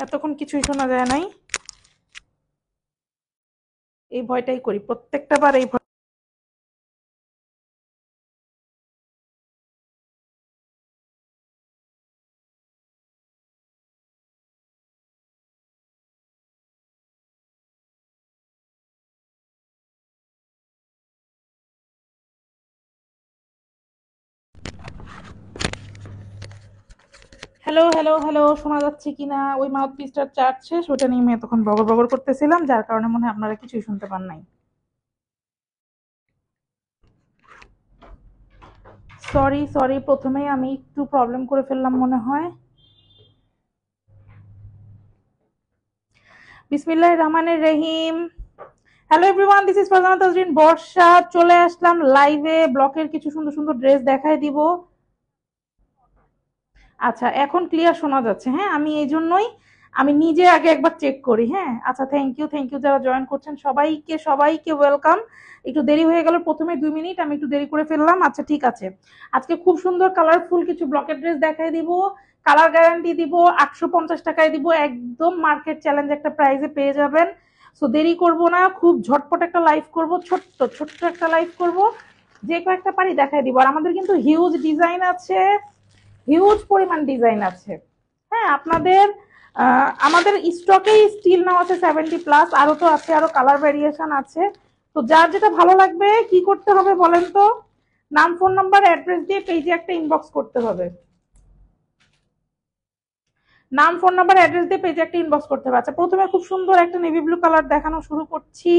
এতক্ষণ কিছুই শোনা যায় নাই। এই ভয়টাই করি প্রত্যেকটা বার, এই ভয়। হ্যালো হ্যালো হ্যালো, শোনা যাচ্ছে কিনা? ওই মাউথ পিসটার চার্জ শেষ, ওটা নিয়ে আমি এতক্ষণ বগর বগর করতেছিলাম, যার কারণে মনে হয় আপনারা কিছুই শুনতে পান নাই। সরি সরি, প্রথমেই আমি একটু প্রবলেম করে ফেললাম মনে হয়। বিসমিল্লাহির রহমানির রহিম। Hello everyone, this is Farzana Tajrin Barsha. চলে আসলাম লাইভে, ব্লকের কিছু সুন্দর সুন্দর ড্রেস দেখায় দিব। আচ্ছা, এখন ক্লিয়ার শোনা যাচ্ছে। হ্যাঁ, আমি এই জন্যই আমি নিজে আগে একবার চেক করি। হ্যাঁ, আচ্ছা, থ্যাংক ইউ যারা জয়েন করছেন সবাইকে সবাইকে ওয়েলকাম। একটু দেরি হয়ে গেল, প্রথমে 2 মিনিট আমি একটু দেরি করে ফেললাম। আচ্ছা ঠিক আছে, আজকে খুব সুন্দর কালারফুল কিছু ব্লকের ড্রেস দেখাই দিব। কালার গ্যারান্টি দিব, 850 টাকায় দিব, একদম মার্কেট চ্যালেঞ্জ একটা প্রাইসে পেয়ে যাবেন। সো দেরি করব না, খুব ঝটপট একটা লাইভ করব, ছোট্ট ছোট্ট একটা লাইভ করব, যে কয়েকটা পারি দেখাই দিব। আর আমাদের কিন্তু হিউজ ডিজাইন আছে, হিউজ পরিমাণ ডিজাইন আছে। হ্যাঁ, আপনাদের আমাদের স্টকেই স্টিল নাও আছে 70+, আরো তো আছে, আরো কালার ভেরিয়েশন আছে। তো যার যেটা ভালো লাগবে কি করতে হবে বলেন তো? নাম, ফোন নাম্বার, অ্যাড্রেস দিয়ে পেজে একটা ইনবক্স করতে হবে। নাম, ফোন নাম্বার, অ্যাড্রেস দিয়ে পেজে একটা ইনবক্স করতে হবে। আচ্ছা, প্রথমে খুব সুন্দর একটা নেভি ব্লু কালার দেখানো শুরু করছি।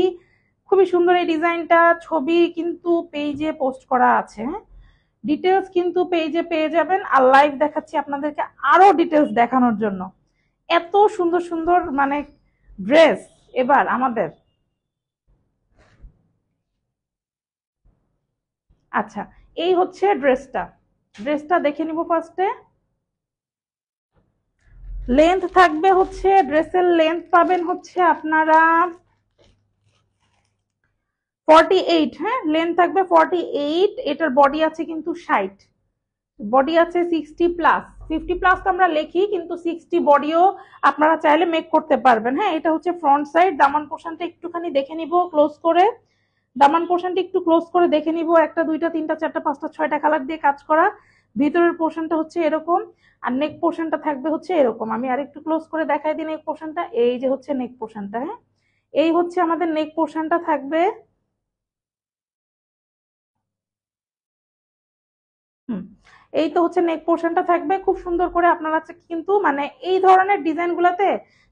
খুবই সুন্দর এই ডিজাইনটা, ছবি কিন্তু পেজে পোস্ট করা আছে। হ্যাঁ, ডিটেলস কিন্তু পেজে পেয়ে যাবেন। আর লাইভ দেখাচ্ছি আপনাদেরকে আরো ডিটেলস দেখানোর জন্য। এত সুন্দর সুন্দর মানে ড্রেস এবার আমাদের। আচ্ছা, এই হচ্ছে ড্রেসটা। ড্রেসটা দেখে নিব ফার্স্টে। লেন্থ থাকবে হচ্ছে, ড্রেসের লেন্থ পাবেন হচ্ছে আপনারা 48। হ্যাঁ, লেন্থ থাকবে 48। এটার বডি আছে কিন্তু 60, বডি আছে 60+। 50+ তো আমরা লিখি, কিন্তু 60 বডিও আপনারা চাইলে মেক করতে পারবেন। হ্যাঁ, এটা হচ্ছে ফ্রন্ট সাইড। দামান পোর্শনটা একটুখানি দেখে নিব ক্লোজ করে। দামান পোর্শনটা একটু ক্লোজ করে দেখে নিব। একটা, দুইটা, তিনটা, চারটা, পাঁচটা, 6টা কালার দিয়ে কাজ করা। ভিতরের পোর্শনটা হচ্ছে এরকম, আর নেক পোর্শনটা থাকবে হচ্ছে এরকম। আমি আরেকটু ক্লোজ করে দেখাই দিই নেক পোর্শনটা। এই যে হচ্ছে নেক পোর্শনটা। হ্যাঁ, এই হচ্ছে আমাদের নেক পোর্শনটা থাকবে। হুম, এই তো হচ্ছে নেক পোর্শনটা থাকবে। খুব সুন্দর করে আপনারা কিন্তু মানে এই ধরনের ডিজাইন গুলাতে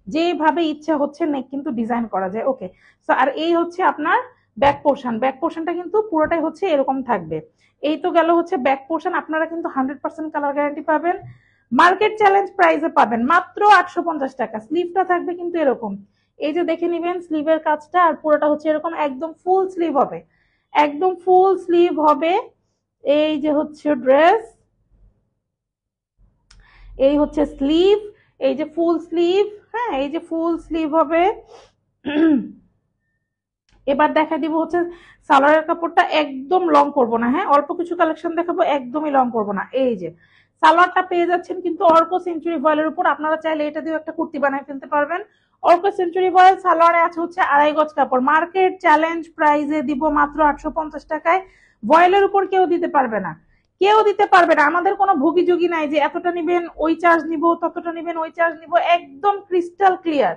যেভাবে ইচ্ছা হচ্ছে নেক কিন্তু ডিজাইন করা যায়। ওকে, তো আর এই হচ্ছে আপনার ব্যাক পোর্শন। ব্যাক পোর্শনটা কিন্তু পুরোটাই হচ্ছে এরকম থাকবে। এই তো গেল হচ্ছে ব্যাক পোর্শন। আপনারা কিন্তু 100% কালার গ্যারান্টি পাবেন, মার্কেট চ্যালেঞ্জ প্রাইসে পাবেন মাত্র 850 টাকা। স্লিভটা থাকবে কিন্তু এরকম, এই যে দেখে নিবেন স্লিভের কাজটা। আর পুরোটা হচ্ছে এরকম, একদম ফুল স্লিভ হবে, একদম ফুল স্লিভ হবে। এই যে হচ্ছে ড্রেস, এই হচ্ছে স্লিভ, এই যে ফুল স্লিভ। হ্যাঁ, এই যে ফুল স্লিভ হবে। এবার দেখা দিব হচ্ছে সালোয়ারের কাপড়টা, একদম লং করবো না। হ্যাঁ, অল্প কিছু কালেকশন দেখাবো, একদমই লং করবো না। এই যে সালোয়ারটা পেয়ে যাচ্ছেন কিন্তু অর্ক সেঞ্চুরি ভয়েলের উপর। আপনারা চাইলে এটা দিয়ে একটা কুর্তি বানায় ফেলতে পারবেন। অর্ক সেঞ্চুরি ভয়েল, সালোয়ারে আছে হচ্ছে 2.5 গজ কাপড়। মার্কেট চ্যালেঞ্জ প্রাইজে দিব মাত্র 850 টাকায়। ভয়েলের উপর কেউ দিতে পারবে না, কেউ দিতে পারবে না। আমাদের কোনো ভুগি যুগি নাই যে এতটা নিবেন ওই চার্জ নিব, ততটা নিবেন ওই চার্জ নিব। একদম ক্রিস্টাল ক্লিয়ার,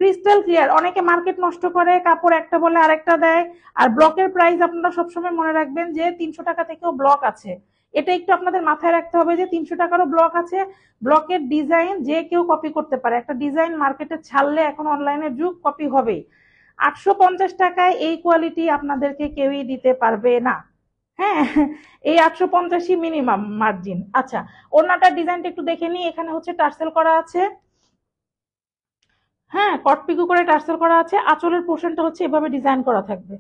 ক্রিস্টাল ক্লিয়ার। অনেকে মার্কেট নষ্ট করে, কাপড় একটা বলে আরেকটা দেয়। আর ব্লকের প্রাইস আপনারা সবসময় মনে রাখবেন যে 300 টাকা থেকেও ব্লক আছে। এটা একটু আপনাদের মাথায় রাখতে হবে যে 300 টাকারও ব্লক আছে। ব্লকের ডিজাইন যে কেউ কপি করতে পারে। একটা ডিজাইন মার্কেটে ছাড়লে এখন অনলাইনের যুগ, কপি হবেই। 850 টাকায় এই কোয়ালিটি আপনাদেরকে কেউই দিতে পারবে না। হ্যাঁ, এই 850ই মিনিমাম মার্জিন। আচ্ছা, ওড়নাটার ডিজাইনটা একটু দেখে নিই। এখানে হচ্ছে টার্সেল করা আছে। হ্যাঁ, কটপিকু করে টার্সেল করা আছে। আঁচলের পোর্শনটা হচ্ছে এভাবে ডিজাইন করা থাকবে।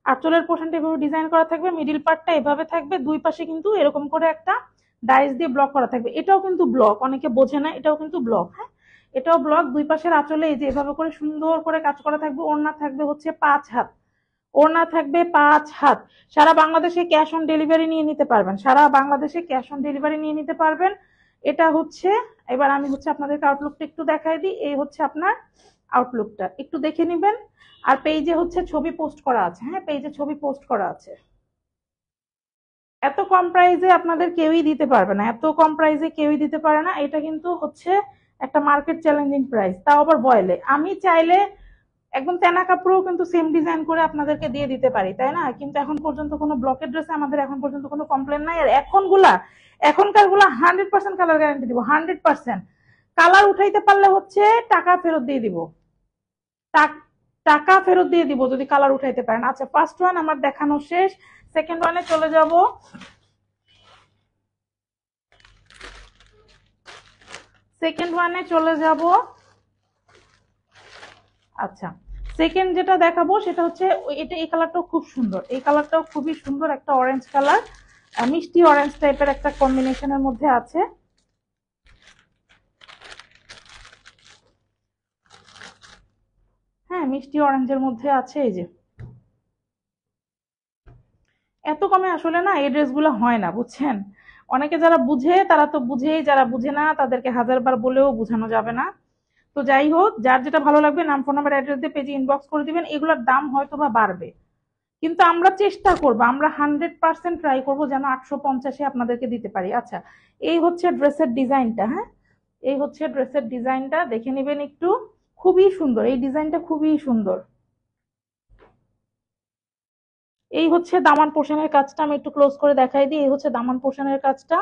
আঁচলের পোর্শনটা এভাবে ডিজাইন করা থাকবে, মিডিল পার্টটা এভাবে থাকবে। দুই পাশে কিন্তু এরকম করে একটা ডাইস দিয়ে ব্লক করা থাকবে। এটাও কিন্তু ব্লক, অনেকে বোঝে না, এটাও কিন্তু ব্লক। হ্যাঁ, এটাও ব্লক। দুই পাশের আঁচলে এই যে এভাবে করে সুন্দর করে কাজ করা থাকবে। ওড়না থাকবে হচ্ছে 5 হাত, ওড়না থাকবে 5 হাত। সারা বাংলাদেশে ক্যাশ অন ডেলিভারি নিয়ে নিতে পারবেন, সারা বাংলাদেশে ক্যাশ অন ডেলিভারি নিয়ে নিতে পারবেন। এটা হচ্ছে, এবার আমি হচ্ছে আপনাদেরকে আউটলুকটা একটু দেখাই দিই। এই হচ্ছে আপনার আউটলুকটা, একটু দেখে নিবেন। আর পেজে হচ্ছে ছবি পোস্ট করা আছে, হ্যাঁ পেজে ছবি পোস্ট করা আছে। এত কম প্রাইসে আপনাদের কেউই দিতে পারবে না, এত কম প্রাইসে কেউই দিতে পারে না। এটা কিন্তু হচ্ছে একটা মার্কেট চ্যালেঞ্জিং প্রাইস, তাও আবার ভয়েলে। আমি চাইলে একদম তেনা কাপড়েও কিন্তু সেম ডিজাইন করে আপনাদেরকে দিয়ে দিতে পারি, তাই না? কিন্তু এখন পর্যন্ত কোনো ব্লকের ড্রেসে আমাদের এখন পর্যন্ত কোনো কমপ্লেন নাই। আর এখনকার গুলা 100% কালার গ্যারান্টি দিব, 100%। কালার উঠাইতে পারলে হচ্ছে টাকা ফেরত দিয়ে দিব, টাকা ফেরত দিয়ে দিব যদি কালার উঠাইতে পারেন। আচ্ছা, ফার্স্ট ওয়ান আমার দেখানো শেষ, সেকেন্ড ওয়ানে চলে যাব। আচ্ছা, সেকেন্ড যেটা দেখাবো সেটা হচ্ছে এটা, এই কালারটাও খুব সুন্দর, এই কালারটাও খুবই সুন্দর, একটা অরেঞ্জ কালার, মিষ্টি অরেঞ্জ টাইপের একটা কম্বিনেশনের মধ্যে আছে। হ্যাঁ, মিষ্টি অরেঞ্জের মধ্যে আছে। এই যে এত কমে আসলে না এই ড্রেসগুলো হয় না, বুঝছেন? অনেকে যারা বুঝে তারা তো বুঝেই, যারা বুঝে না তাদেরকে হাজারবার বলেও বোঝানো যাবে না। তো যাই হোক, যার যেটা ভালো লাগবে নাম, ফোন নাম্বার, অ্যাড্রেস দিয়ে পেজে ইনবক্স করে দিবেন। এগুলোর দাম হয়তো বা বাড়বে, কিন্তু আমরা চেষ্টা করবো, আমরা 100% ট্রাই করবো যেন 850-এ আপনাদেরকে দিতে পারি। আচ্ছা, এই হচ্ছে ড্রেসের ডিজাইনটা, হ্যাঁ এই হচ্ছে ড্রেসের ডিজাইনটা, দেখে নেবেন একটু। খুবই সুন্দর এই ডিজাইনটা, খুবই সুন্দর। এই হচ্ছে দামান পোর্শনের কাজটা, আমি একটু ক্লোজ করে দেখাই দিই। এই হচ্ছে দামান পোর্শনের কাজটা,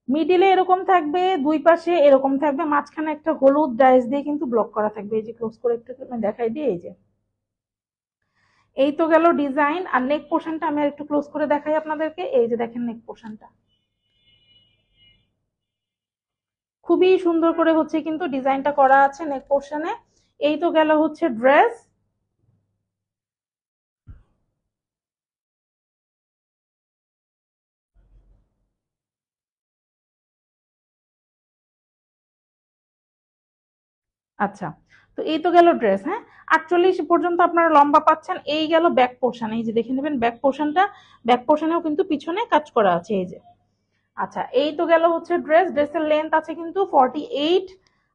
মিডিলে এরকম থাকবে, দুই পাশে এরকম থাকবে, মাঝখানে একটা হলুদ ডাইস দিয়ে কিন্তু ব্লক করা থাকবে। এই যে ক্লোজ করে একটু দেখাই দিই। এই যে, এই তো গেল ডিজাইন। আর নেক পোর্শনটা আমি আর একটু ক্লোজ করে দেখাই আপনাদেরকে। এই যে দেখেন নেক পোর্শনটা, খুবই সুন্দর করে হচ্ছে কিন্তু ডিজাইনটা করা আছে নেক পোর্শনে। এই তো গেল হচ্ছে ড্রেস। আচ্ছা, তো এই তো গেল ড্রেস, হ্যাঁ 48 পর্যন্ত আপনারা লম্বা পাচ্ছেন। এই গেল ব্যাক পোর্শন, এই যে দেখে নেবেন ব্যাক পোর্শনটা, ব্যাক পোর্শনেও কিন্তু পিছনে কাজ করা আছে। এই যে, আচ্ছা এই তো গেল হচ্ছে ড্রেস। ড্রেসের লেন্থ আছে কিন্তু 48,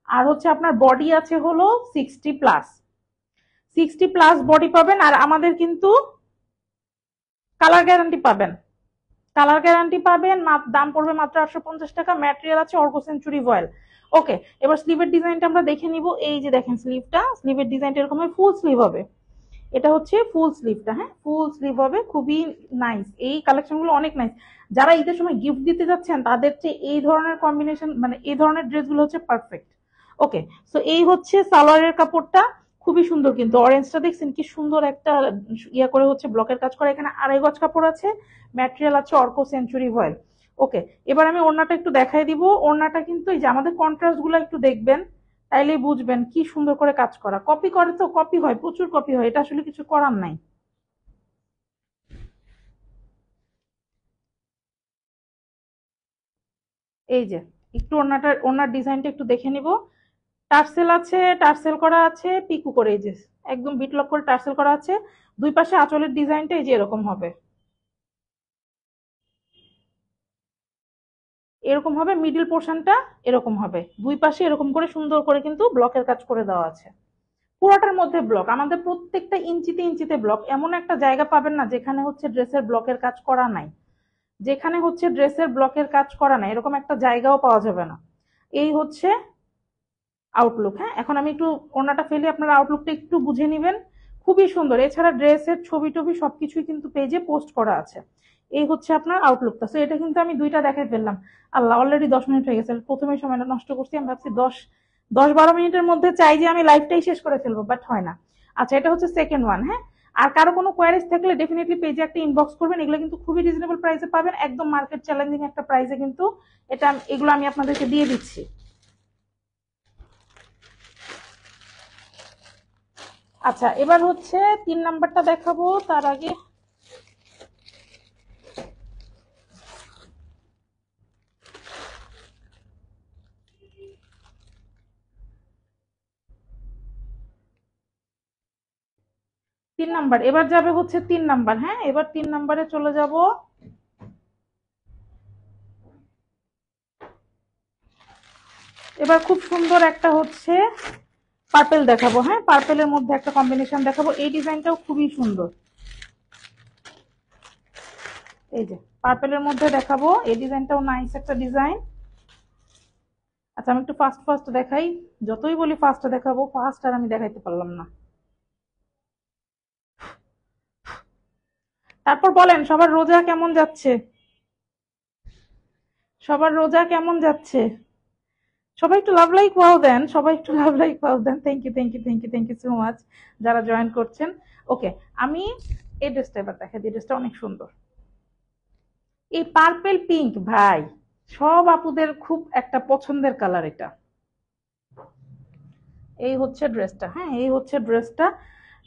আর হচ্ছে আপনার বডি আছে হলো 60+, 60+ বডি পাবেন। আর আমাদের কিন্তু কালার গ্যারান্টি পাবেন, কালার গ্যারান্টি পাবেন। দাম পড়বে মাত্র 850 টাকা। ম্যাটেরিয়াল আছে অর্গো সেঞ্চুরি ভয়েল। ওকে, এবার স্লিভের ডিজাইনটা আমরা দেখে নিব। এই যে দেখেন স্লিভটা, স্লিভের ডিজাইনটা এরকম ফুল স্লিভ হবে। এটা হচ্ছে ফুল স্লিভটা, হ্যাঁ ফুল স্লিভ হবে, খুবই নাইস। এই কালেকশনগুলো অনেক নাইস। যারা ঈদের সময় গিফট দিতে যাচ্ছেন তাদের চেয়ে এই ধরনের কম্বিনেশন, মানে এই ধরনের ড্রেসগুলো হচ্ছে পারফেক্ট। ওকে, সো এই হচ্ছে সালোয়ারের কাপড়টা, খুবই সুন্দর কিন্তু। অরেঞ্জটা দেখছেন কি সুন্দর একটা ইয়া করে হচ্ছে ব্লকের কাজ করা। এখানে 2.5 গজ কাপড় আছে, ম্যাটেরিয়াল আছে অর্কো সেঞ্চুরি ভয়েল। ওকে, এবার আমি ওড়নাটা একটু দেখাই দিব। ওড়নাটা কিন্তু এই যে আমাদের কন্ট্রাস্ট গুলো একটু দেখবেন, তাইলেই বুঝবেন কি সুন্দর করে কাজ করা। কপি করে তো, কপি হয়, প্রচুর কপি হয়, এটা আসলে কিছু করার নাই। এই যে একটু ওড়নার ডিজাইনটা একটু দেখে নিব। টার্সেল আছে, টার্সেল করা আছে পিকু করে, এই যে একদম বিটলক করে টার্সেল করা আছে। দুই পাশে আঁচলের ডিজাইনটা এই যে এরকম হবে, এরকম হবে। মিডিল পোর্শনটা এরকম হবে, দুই পাশে এরকম করে সুন্দর করে কিন্তু ব্লকের কাজ করে দেওয়া আছে। পুরোটার মধ্যে ব্লক, আমাদের প্রত্যেকটা ইঞ্চিতে ইঞ্চিতে ব্লক। এমন একটা জায়গা পাবেন না যেখানে হচ্ছে ড্রেসের ব্লকের কাজ করা নাই, যেখানে হচ্ছে ড্রেসের ব্লকের কাজ করা নাই এরকম একটা জায়গাও পাওয়া যাবে না। এই হচ্ছে আউটলুক। হ্যাঁ, এখন আমি একটু ওড়নাটা ফেলে আপনারা আউটলুকটা একটু বুঝে নিবেন। খুবই সুন্দর। এছাড়া ড্রেসের ছবি টবি সবকিছুই কিন্তু পেজে পোস্ট করা আছে। এই হচ্ছে আপনার আউটলুকটা। তো এটা কিন্তু আমি দুইটা দেখাই ফেললাম। আল্লাহ, অলরেডি 10 মিনিট হয়ে গেছে। প্রথমে সময়টা নষ্ট করছি, আমি ভাবছি 10-12 মিনিটের মধ্যে চাই যে আমি লাইভটাই শেষ করে ফেলবো, বাট হয় না। আচ্ছা, এটা হচ্ছে সেকেন্ড ওয়ান। হ্যাঁ, আর কারো কোনো কোয়ারিজ থাকলে ডেফিনেটলি পেজে একটা ইনবক্স করবেন। এগুলো কিন্তু খুবই রিজনেবল প্রাইসে পাবেন, একদম মার্কেট চ্যালেঞ্জিং একটা প্রাইসে কিন্তু এটা, এগুলো আমি আপনাদেরকে দিয়ে দিচ্ছি। আচ্ছা, এবার হচ্ছে 3 নাম্বারটা দেখাবো, তার আগে 3 নাম্বার, এবার যাবে হচ্ছে 3 নাম্বার। হ্যাঁ, এবার 3 নাম্বারে চলে যাব। এবার খুব সুন্দর একটা হচ্ছে পার্পেল দেখাবো। হ্যাঁ, পার্পেলের মধ্যে একটা কম্বিনেশন দেখাবো। এই ডিজাইনটাও খুবই সুন্দর। এই যে পার্পেলের মধ্যে দেখাবো, এই ডিজাইনটাও নাইস একটা ডিজাইন। আচ্ছা আমি একটু ফাস্ট ফাস্ট দেখাই, যতই বলি ফাস্ট দেখাবো, ফাস্ট আর আমি দেখাইতে পারলাম না। তারপর বলেন সবার রোজা কেমন যাচ্ছে? সবার রোজা কেমন যাচ্ছে? সবাই একটু লাভ লাইক পাও দেন, সবাই একটু লাভ লাইক পাও দেন। Thank you, thank you, thank you, thank you so much যারা জয়েন করছেন। ওকে, আমি এই ড্রেসটা এবার দেখাই দিই, ড্রেসটা অনেক সুন্দর। এই পার্পেল পিঙ্ক ভাই, সব আপুদের খুব একটা পছন্দের কালার এটা। এই হচ্ছে ড্রেসটা। হ্যাঁ, এই হচ্ছে ড্রেসটা।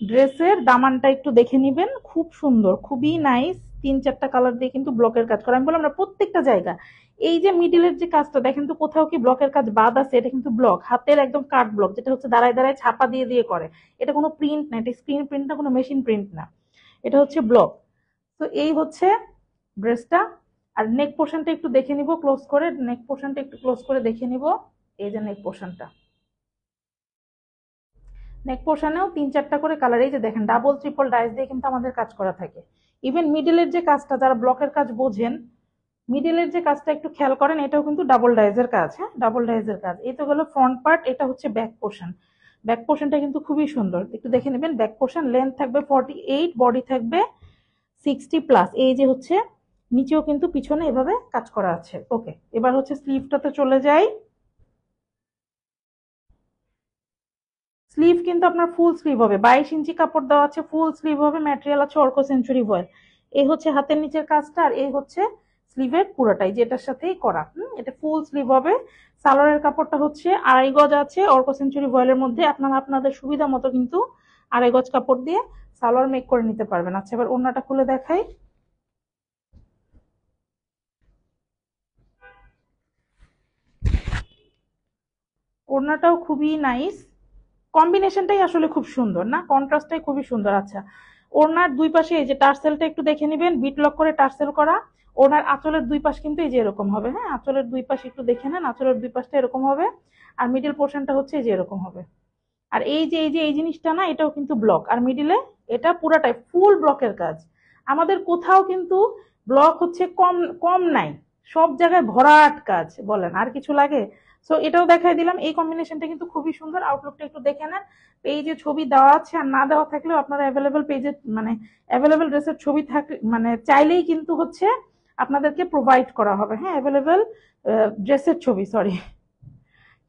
ড্রেসের দামানটা একটু দেখে নিবেন, খুব সুন্দর, খুবই নাইস। 3-4টা কালার দিয়ে কিন্তু ব্লকের কাজ করা। আমি বললাম না প্রত্যেকটা জায়গা। এই যে মিডিলের যে কাজটা দেখেন তো, কোথাও কি ব্লকের কাজ বাদ আছে? এটা কিন্তু ব্লক, হাতের একদম কাট ব্লক, যেটা হচ্ছে দাঁড়ায় দাঁড়ায় ছাপা দিয়ে দিয়ে করে। এটা কোনো প্রিন্ট না, এটা স্ক্রিন প্রিন্ট না, কোনো মেশিন প্রিন্ট না, এটা হচ্ছে ব্লক। তো এই হচ্ছে ড্রেসটা। আর নেক পোর্শনটা একটু দেখে নিব ক্লোজ করে, নেক পোর্শনটা একটু ক্লোজ করে দেখে নিব। এই যে নেক পোর্শনটা, নেক পোর্শনেও 3-4টা করে কালার। এই যে দেখেন ডাবল ট্রিপল ডাইস দিয়ে কিন্তু আমাদের কাজ করা থাকে। ইভেন মিডলের যে কাজটা, যারা ব্লকের কাজ বোঝেন, মিডলের যে কাজটা একটু খেয়াল করেন, এটাও কিন্তু ডাবল ডাইজের কাজ। হ্যাঁ, ডাবল ডাইজের কাজ। এই তো গেল ফ্রন্ট পার্ট, এটা হচ্ছে ব্যাক পোর্শন। ব্যাক পোর্শনটা কিন্তু খুবই সুন্দর, একটু দেখে নেবেন। ব্যাক পোর্শন লেন্থ থাকবে 48, বডি থাকবে 60+। এই যে হচ্ছে নিচেও কিন্তু পিছনে এভাবে কাজ করা আছে। ওকে, এবার হচ্ছে স্লিভটাতে চলে যাই। স্লিভ কিন্তু আপনার ফুল স্লিভ হবে, 22 ইঞ্চি কাপড় দেওয়া আছে, ফুল স্লিভ হবে, ম্যাটেরিয়াল আছে অর্ক সেঞ্চুরি ভয়েল। এই হচ্ছে হাতের নিচের কাজটা, আর এই হচ্ছে স্লিভের পুরোটাই, যেটার সাথেই করা। এটা ফুল স্লিভ হবে। সালোয়ারের কাপড়টা হচ্ছে 2.5 গজ আছে অর্ক সেঞ্চুরি ভয়েলের মধ্যে। আপনারা আপনাদের সুবিধা মতো কিন্তু 2.5 গজ কাপড় দিয়ে সালোয়ার মেক করে নিতে পারবেন। আচ্ছা এবার ওড়নাটা খুলে দেখাই। ওড়নাটাও খুবই নাইস, কম্বিনেশনটাই আসলে খুব সুন্দর না, কন্ট্রাস্টটাই খুবই সুন্দর। আচ্ছা, ওড়নার দুই পাশে এই যে টার্সেলটা একটু দেখে নেবেন, বিট লক করে টার্সেল করা। ওড়নার আঁচলের দুই পাশ কিন্তু এই যে এরকম হবে। হ্যাঁ, আঁচলের দুই পাশ একটু দেখে নেন, আঁচলের দুই পাশটা এরকম হবে। আর মিডিল পোর্শনটা হচ্ছে এই যে এরকম হবে। আর এই জিনিসটা না, এটাও কিন্তু ব্লক, আর মিডিলে এটা পুরাটাই ফুল ব্লকের কাজ। আমাদের কোথাও কিন্তু ব্লক হচ্ছে কম কম নাই, সব জায়গায় ভরাট কাজ। বলেন আর কিছু লাগে? সো এটাও দেখাই দিলাম। এই কম্বিনেশনটা কিন্তু খুবই সুন্দর। আউটলুকটা একটু দেখে নেন। পেজে ছবি দেওয়া আছে, আর না দেওয়া থাকলেও আপনারা অ্যাভেলেবেল পেজে, মানে অ্যাভেলেবেল ড্রেসের ছবি থাকলে, মানে চাইলেই কিন্তু হচ্ছে আপনাদেরকে প্রোভাইড করা হবে। হ্যাঁ, অ্যাভেলেবেল ড্রেসের ছবি, সরি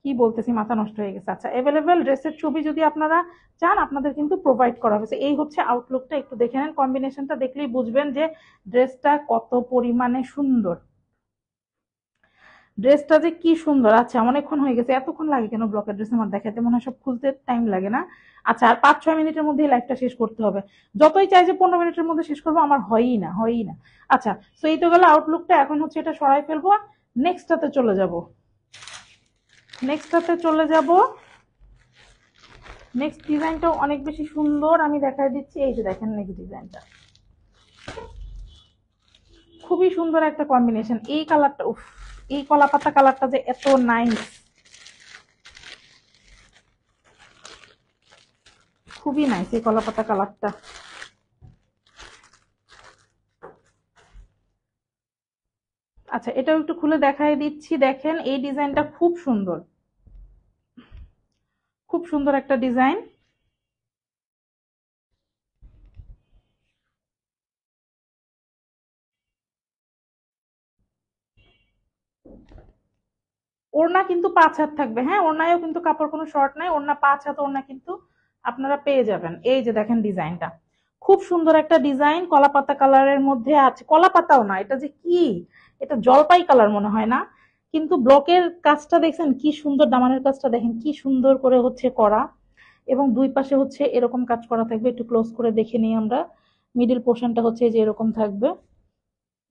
কি বলতেছি, মাথা নষ্ট হয়ে গেছে। আচ্ছা, অ্যাভেলেবেল ড্রেসের ছবি যদি আপনারা চান, আপনাদের কিন্তু প্রোভাইড করা হয়েছে। এই হচ্ছে আউটলুকটা, একটু দেখে নেন। কম্বিনেশনটা দেখলেই বুঝবেন যে ড্রেসটা কত পরিমাণে সুন্দর। ড্রেসটা যে কি সুন্দর। আচ্ছা অনেকক্ষণ হয়ে গেছে, এতক্ষণ লাগে কেন ব্লকের ড্রেস আমার দেখাতে? মনে হয় সব খুলতে টাইম লাগে না। আচ্ছা, আর 5-6 মিনিটের মধ্যেই লাইভটা শেষ করতে হবে। যতই চাই যে 15 মিনিটের মধ্যে শেষ করবো, আমার হয়ই না, হয়ই না। আচ্ছা, তো এই তো গেল আউটলুকটা। এখন হচ্ছে এটা সরাই ফেলবো, নেক্সটটাতে চলে যাব। নেক্সটটাতে চলে যাব। নেক্সট ডিজাইনটাও অনেক বেশি সুন্দর, আমি দেখাই দিচ্ছি। এই যে দেখেন নেক্সট ডিজাইনটা, খুবই সুন্দর একটা কম্বিনেশন। এই কালারটা, উফ, এই কলা পাতা কালারটা যে এত নাইস, খুবই নাইস এই কলা পাতা কালারটা। আচ্ছা, এটাও একটু খুলে দেখাই দিচ্ছি। দেখেন এই ডিজাইনটা খুব সুন্দর, খুব সুন্দর একটা ডিজাইন। ওড়না কিন্তু 5 হাত থাকবে। হ্যাঁ, ওড়নায়ও কিন্তু কাপড় কোনো শর্ট নাই, ওড়না 5 হাত ওড়না কিন্তু আপনারা পেয়ে যাবেন। এই যে দেখেন ডিজাইনটা, খুব সুন্দর একটা ডিজাইন, কলা পাতা কালারের মধ্যে আছে। কলা পাতাও না, এটা যে কি, এটা জলপাই কালার মনে হয় না, কিন্তু ব্লকের কাজটা দেখছেন কি সুন্দর, দামানের কাজটা দেখেন কি সুন্দর করে হচ্ছে করা। এবং দুই পাশে হচ্ছে এরকম কাজ করা থাকবে, একটু ক্লোজ করে দেখে নিই আমরা। মিডিল পোর্শনটা হচ্ছে যে এরকম থাকবে,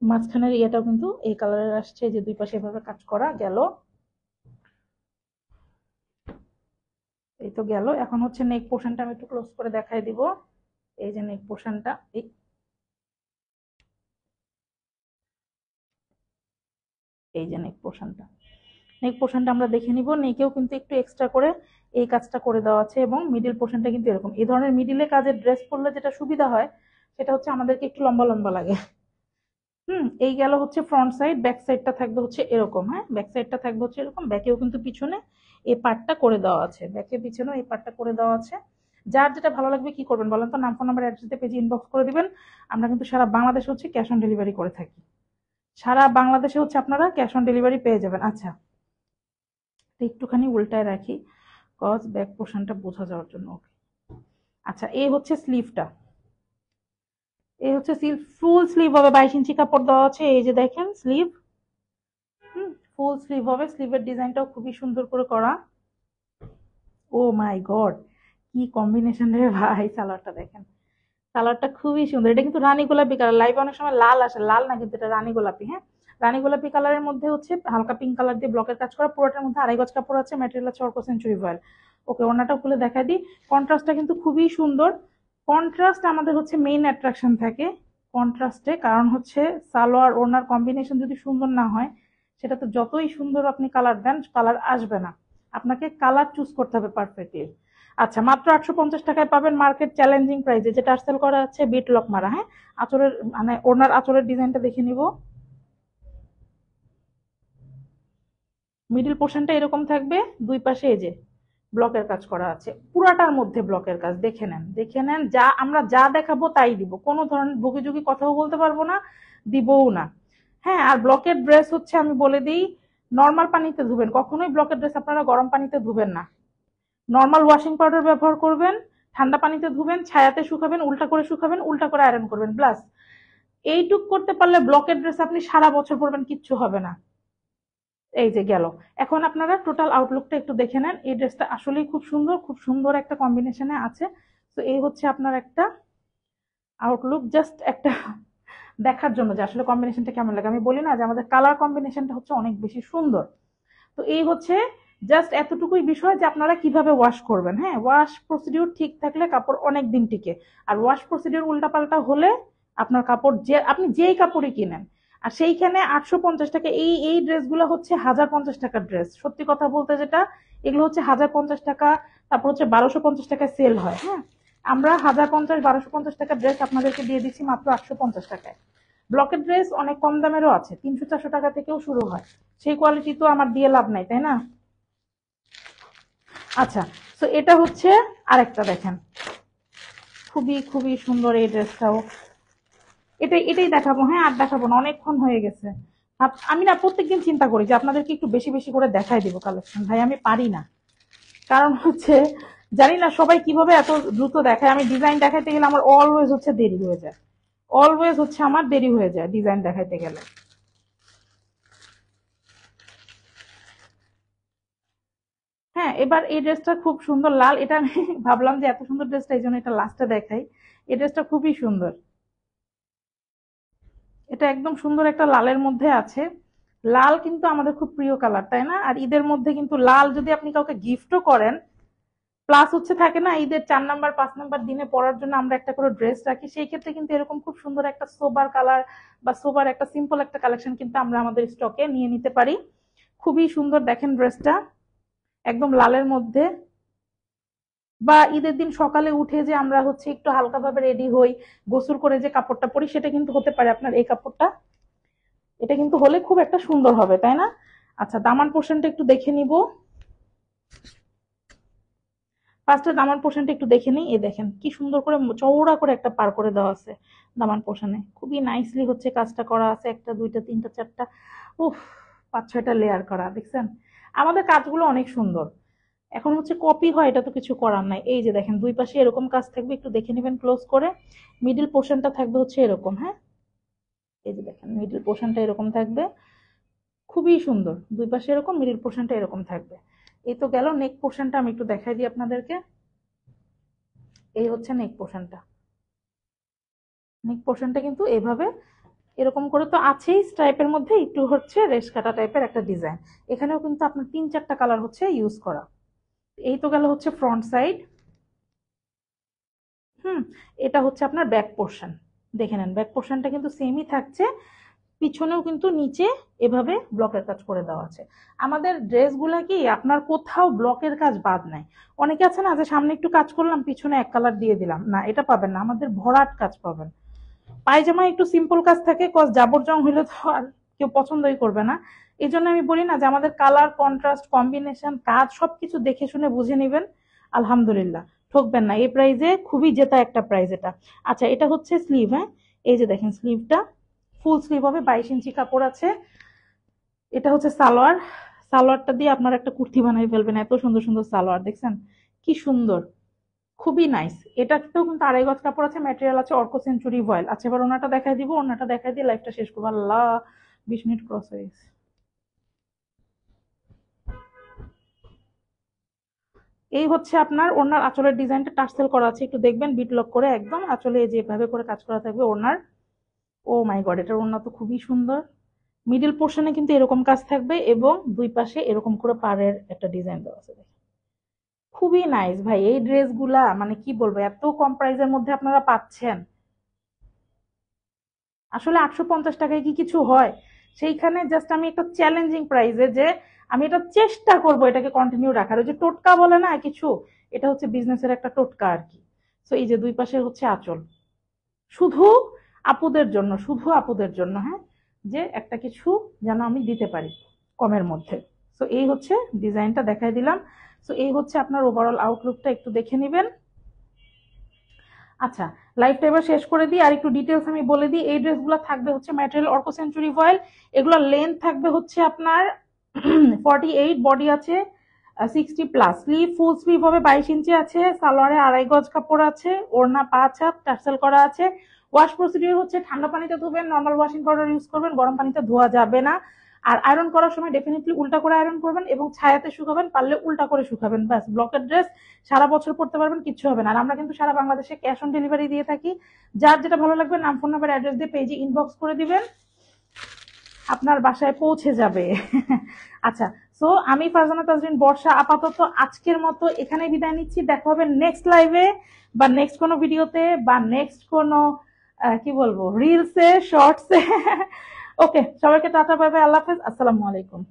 মাঝখানের ইয়েটাও কিন্তু এই কালারের আসছে, যে দুই পাশে এভাবে কাজ করা গেল। এই তো গেল। এখন হচ্ছে নেক পোর্শনটা আমি একটু ক্লোজ করে দেখাই দিব। এই যে নেক পোর্শনটা, এই যে নেক পোর্শনটা, নেক পোর্শনটা আমরা দেখে নিব। নেকেও কিন্তু একটু এক্সট্রা করে এই কাজটা করে দেওয়া আছে, এবং মিডিল পোর্শনটা কিন্তু এরকম। এই ধরনের মিডিলে কাজের ড্রেস পরলে যেটা সুবিধা হয় সেটা হচ্ছে আমাদেরকে একটু লম্বা লম্বা লাগে। এই গেল হচ্ছে ফ্রন্ট সাইড। ব্যাক সাইডটা থাকবে হচ্ছে এরকম। হ্যাঁ, ব্যাক সাইডটা থাকবে হচ্ছে এরকম। ব্যাকেও কিন্তু পিছনে এই পার্টটা করে দেওয়া আছে, ব্যাকে পিছনেও এই পার্টটা করে দেওয়া আছে। যার যেটা ভালো লাগবে কি করবেন বলেন তো, নাম ফোন নাম্বার অ্যাড্রেস দিয়ে পেজে ইনবক্স করে দিবেন। আমরা কিন্তু সারা বাংলাদেশে হচ্ছে ক্যাশ অন ডেলিভারি করে থাকি। সারা বাংলাদেশে হচ্ছে আপনারা ক্যাশ অন ডেলিভারি পেয়ে যাবেন। আচ্ছা, একটুখানি উল্টায় রাখি কজ ব্যাক পোর্শনটা বোঝা যাওয়ার জন্য। ওকে, আচ্ছা, এই হচ্ছে স্লিভটা। এই হচ্ছে ফুল স্লিভ হবে, 22 ইঞ্চি কাপড় দেওয়া আছে। এই যে দেখেন স্লিভ, ফুল স্লিভ হবে। স্লিভের ডিজাইনটাও খুবই সুন্দর করে করা। ও মাই গড, কি কম্বিনেশন রে ভাই! সালোয়ারটা দেখেন, কালারটা খুবই সুন্দর। এটা কিন্তু রানী গোলাপি কালার। লাইভে অনেক সময় লাল আসে, লাল না কিন্তু এটা রানী গোলাপি। হ্যাঁ, রানী গোলাপি কালারের মধ্যে হচ্ছে হালকা পিঙ্ক কালার দিয়ে ব্লকের কাজ করা। পুরোটার মধ্যে আড়াই গজ কাপড় আছে, ম্যাটেরিয়াল আছে অর্ক সেঞ্চুরি ভয়েল। ওকে, ওড়নাটা খুলে দেখা দিই। কন্ট্রাস্টটা কিন্তু খুবই সুন্দর। কন্ট্রাস্ট আমাদের হচ্ছে মেইন অ্যাট্রাকশন থাকে কন্ট্রাস্টে, কারণ হচ্ছে সালোয়ার ওড়নার কম্বিনেশন যদি সুন্দর না হয়, সেটা তো যতই সুন্দর আপনি কালার দেন, কালার আসবে না। আপনাকে কালার চুজ করতে হবে পারফেক্টলি। আচ্ছা, মাত্র 850 টাকায় পাবেন মার্কেট চ্যালেঞ্জিং প্রাইসে, যেটা আর্সেল করা আছে বিট লক মারা। হ্যাঁ, আঁচলের মানে ওনার আঁচলের ডিজাইনটা দেখে নিব। মিডিল পোর্শনটা এরকম থাকবে, দুই পাশে এই যে ব্লকের কাজ করা আছে, পুরাটার মধ্যে ব্লকের কাজ। দেখে নেন, দেখে নেন, যা আমরা যা দেখাবো তাই দিব, কোনো ধরনের ভুগিযুগি কথাও বলতে পারবো না, দিবও না। হ্যাঁ, আর ব্লকের ড্রেস হচ্ছে আমি বলে দিই, নর্মাল পানিতে ধুবেন, কখনোই ব্লকের ড্রেস আপনারা গরম পানিতে ধুবেন না। নর্মাল ওয়াশিং পাউডার ব্যবহার করবেন, ঠান্ডা পানিতে ধুবেন, ছায়াতে শুকাবেন, উল্টা করে শুকাবেন, উল্টা করে আয়রন করবেন, ব্লাস। এইটুক করতে পারলে ব্লকের ড্রেস আপনি সারা বছর পরবেন, কিচ্ছু হবে না। এই যে গেল। এখন আপনারা টোটাল আউটলুকটা একটু দেখে নেন। এই ড্রেসটা আসলেই খুব সুন্দর, খুব সুন্দর একটা কম্বিনেশনে আছে। তো এই হচ্ছে আপনার একটা আউটলুক, জাস্ট একটা দেখার জন্য যে আসলে কম্বিনেশনটা কেমন লাগে। আমি বলি না যে আমাদের কালার কম্বিনেশনটা হচ্ছে অনেক বেশি সুন্দর। তো এই হচ্ছে জাস্ট এতটুকুই বিষয় যে আপনারা কিভাবে ওয়াশ করবেন। হ্যাঁ, ওয়াশ প্রসিডিউর ঠিক থাকলে কাপড় অনেক দিন টিকে। আর ওয়াশ প্রসিডিউর উল্টাপাল্টা হলে আপনার কাপড়, যে আপনি যেই কাপড়ই কিনেন, আর সেইখানে 850 টাকা, এই এই ড্রেসগুলো হচ্ছে 1050 টাকার ড্রেস। সত্যি কথা বলতে যেটা, এগুলো হচ্ছে 1050 টাকা, তারপর হচ্ছে 1250 টাকায় সেল হয়। হ্যাঁ, আমরা 1050 1250 টাকার ড্রেস আপনাদেরকে দিয়ে দিচ্ছি মাত্র 850 টাকায়। ব্লকের ড্রেস অনেক কম দামেরও আছে, 300 400 টাকা থেকেও শুরু হয়। সেই কোয়ালিটি তো আমার দিয়ে লাভ নাই, তাই না? আচ্ছা, তো এটা হচ্ছে আরেকটা, দেখেন খুবই খুবই সুন্দর এই ড্রেসটাও। এটাই এটাই দেখাবো। হ্যাঁ, আর দেখাবো না, অনেকক্ষণ হয়ে গেছে। আমি না প্রত্যেকদিন চিন্তা করি যে আপনাদেরকে একটু বেশি বেশি করে দেখাই দিব কালেকশন, ভাই আমি পারি না। কারণ হচ্ছে জানি না সবাই কিভাবে এত দ্রুত দেখায়। আমি ডিজাইন দেখাইতে গেলে আমার অলওয়েজ হচ্ছে দেরি হয়ে যায়, অলওয়েজ হচ্ছে আমার দেরি হয়ে যায় ডিজাইন দেখাইতে গেলে। হ্যাঁ, এবার এই ড্রেসটা খুব সুন্দর লাল। এটা আমি ভাবলাম যে এত সুন্দর ড্রেসটা, এই জন্য এটা লাস্টে দেখাই। এই ড্রেসটা খুবই সুন্দর। এটা একদম সুন্দর একটা লালের মধ্যে আছে। লাল কিন্তু আমাদের খুব প্রিয় কালার, তাই না? আর ঈদের মধ্যে কিন্তু লাল যদি আপনি কাউকে গিফটও করেন, প্লাস হচ্ছে থাকে না ঈদের 4 নাম্বার 5 নাম্বার দিনে পরার জন্য আমরা একটা করে ড্রেস রাখি, সেই ক্ষেত্রে কিন্তু এরকম খুব সুন্দর একটা সোবার কালার বা সোবার একটা সিম্পল একটা কালেকশন কিন্তু আমরা আমাদের স্টকে নিয়ে নিতে পারি। খুবই সুন্দর, দেখেন ড্রেসটা একদম লালের মধ্যে। বা ঈদের দিন সকালে উঠে যে আমরা হচ্ছে একটু হালকাভাবে রেডি হই, গোসল করে যে কাপড়টা পরি, সেটা কিন্তু হতে পারে আপনার এই কাপড়টা। এটা কিন্তু হলে খুব একটা সুন্দর হবে, তাই না? আচ্ছা, দামান পোর্শনটা একটু দেখে নিব। ফার্স্টে দামান পোর্শনটা একটু দেখে নিই। এই দেখেন কি সুন্দর করে চওড়া করে একটা পার করে দেওয়া আছে দামান পোর্শনে। খুবই নাইসলি হচ্ছে কাজটা করা আছে, একটা দুইটা তিনটা চারটা, উফ, 5 6টা লেয়ার করা, দেখছেন? আমাদের কাজগুলো অনেক সুন্দর। এখন হচ্ছে কপি হয়, এটা তো কিছু করার নাই। এই যে দেখেন দুই পাশে এরকম কাজ থাকবে, একটু দেখে নেবেন ক্লোজ করে। মিডিল পোর্শনটা থাকবে হচ্ছে এরকম। হ্যাঁ, এই যে দেখেন মিডিল পোর্শনটা এরকম থাকবে, খুবই সুন্দর। দুই পাশে এরকম, মিডিল পোর্শনটা এরকম থাকবে। এই তো গেল। নেক পোর্শনটা আমি একটু দেখাই দিই আপনাদেরকে। এই হচ্ছে নেক পোর্শনটা। নেক পোর্শনটা কিন্তু এভাবে এরকম করে তো আছেই, স্ট্রাইপের মধ্যে একটু হচ্ছে রেশ কাটা টাইপের একটা ডিজাইন। এখানেও কিন্তু আপনার 3 4টা কালার হচ্ছে ইউজ করা। এই তো গেল হচ্ছে ফ্রন্ট সাইড। হুম, এটা হচ্ছে আপনার ব্যাক পোর্শন। দেখে নেন, ব্যাক পোর্শনটা কিন্তু সেমই থাকছে। পিছনেও কিন্তু নিচে এভাবে ব্লকের কাজ করে দেওয়া আছে। আমাদের ড্রেসগুলা কি আপনার কোথাও ব্লকের কাজ বাদ নাই। অনেকে আছে না যে সামনে একটু কাজ করলাম পিছনে এক কালার দিয়ে দিলাম, না এটা পাবেন না, আমাদের ভরাট কাজ পাবেন। পায়জামা একটু সিম্পল কাজ থাকে, কজ জাবর জং হইলে তো আর কেউ পছন্দই করবে না। এই জন্য আমি বলি না যে আমাদের কালার কন্ট্রাস্ট কম্বিনেশন কাজ সবকিছু দেখে শুনে বুঝে নিবেন, আলহামদুলিল্লাহ ঠকবেন না। এই প্রাইজে খুবই জেতা একটা প্রাইজ এটা। আচ্ছা এটা হচ্ছে স্লিভ, হ্যাঁ এই যে দেখেন স্লিভটা ফুল স্লিভ হবে, 22 ইঞ্চি কাপড় আছে। এটা হচ্ছে সালোয়ার, সালোয়ারটা দিয়ে আপনার একটা কুর্তি বানাই ফেলবেন, এত সুন্দর সুন্দর সালোয়ার দেখছেন কি সুন্দর, খুবই নাইস। এটাতেও কিন্তু 2.5 গজ কাপড় আছে, ম্যাটেরিয়াল আছে অর্কো সেঞ্চুরি ভয়েল। আচ্ছা এবার ওনাটা দেখাই দিব, ওনাটা দেখাই দিয়ে লাইফটা শেষ করবো। আল্লাহ 20 মিনিট ক্রস হয়ে গেছে। এই হচ্ছে আপনার ওনার আঁচলের ডিজাইনটা টার্সেল করা আছে, একটু দেখবেন বিট লক করে একদম আঁচলে যেভাবে করে কাজ করা থাকবে ওনার। ও মাই গড, এটার ওড়না তো খুবই সুন্দর। মিডল পোর্শনে কিন্তু এরকম কাজ থাকবে এবং দুই পাশে এরকম করে পাড়ের একটা ডিজাইন দেওয়া আছে। খুবই নাইস ভাই, এই ড্রেসগুলা মানে কি বলবো, এত কম প্রাইসের মধ্যে আপনারা পাচ্ছেন। আসলে 850 টাকায় কি কিছু হয়? সেইখানে জাস্ট আমি একটা চ্যালেঞ্জিং প্রাইসে যে আমি এটা চেষ্টা করব এটাকে কন্টিনিউ রাখার, ওই যে টোটকা বলে না কিছু, এটা হচ্ছে বিজনেসের একটা টোটকা আর কি। তো এই যে দুই পাশে হচ্ছে আঁচল, শুধু আপুদের জন্য, শুধু আপুদের জন্য, হ্যাঁ, যে একটা কিছু যেন আমি দিতে পারি কমের মধ্যে। তো এই হচ্ছে ডিজাইনটা দেখাই দিলাম। তো এই হচ্ছে আপনার ওভারঅল আউটলুকটা, একটু দেখে নিবেন। আচ্ছা লাইভটা এবার শেষ করে দিই, আর একটু ডিটেলস আমি বলে দিই। এই ড্রেসগুলো থাকবে হচ্ছে ম্যাটেরিয়াল অর্কো সেঞ্চুরি ভয়েল, এগুলো লেন্থ থাকবে হচ্ছে আপনার 48, বডি আছে 60+, স্লিভ ফুল স্লিভ হবে 22 ইঞ্চি আছে, সালোয়ারে 2.5 গজ কাপড় আছে, ওড়না 5 হাত টার্সেল করা আছে। ওয়াশ প্রসিডিউর হচ্ছে ঠান্ডা পানিতে ধোবেন, নর্মাল ওয়াশিং পাউডার ইউজ করবেন, গরম পানিতে ধোয়া যাবে না। আর আয়রন করার সময় ডেফিনেটলি উল্টা করে আয়রন করবেন এবং ছায়াতে শুকাবেন, পারলে উল্টা করে শুকাবেন, ব্যাস ব্লকের ড্রেস সারা বছর পড়তে পারবেন, কিচ্ছু হবে না। আর আমরা কিন্তু সারা বাংলাদেশে ক্যাশ অন ডেলিভারি দিয়ে থাকি। যার যেটা ভালো লাগবে নাম ফোন নাম্বার অ্যাড্রেস দিয়ে পেজে ইনবক্স করে দিবেন, আপনার বাসায় পৌঁছে যাবে। আচ্ছা, সো আমি ফারজানা তাজরিন বর্ষা আপাতত আজকের মতো এখানে বিদায় নিচ্ছি। দেখা হবে নেক্সট লাইভে বা নেক্সট কোনো ভিডিওতে বা নেক্সট কোনো কি বলবো রিলসে শর্টসে। ওকে, সবাইকে টাটা, বাই বাই, আল্লাহ হাফেজ, আসসালামু আলাইকুম।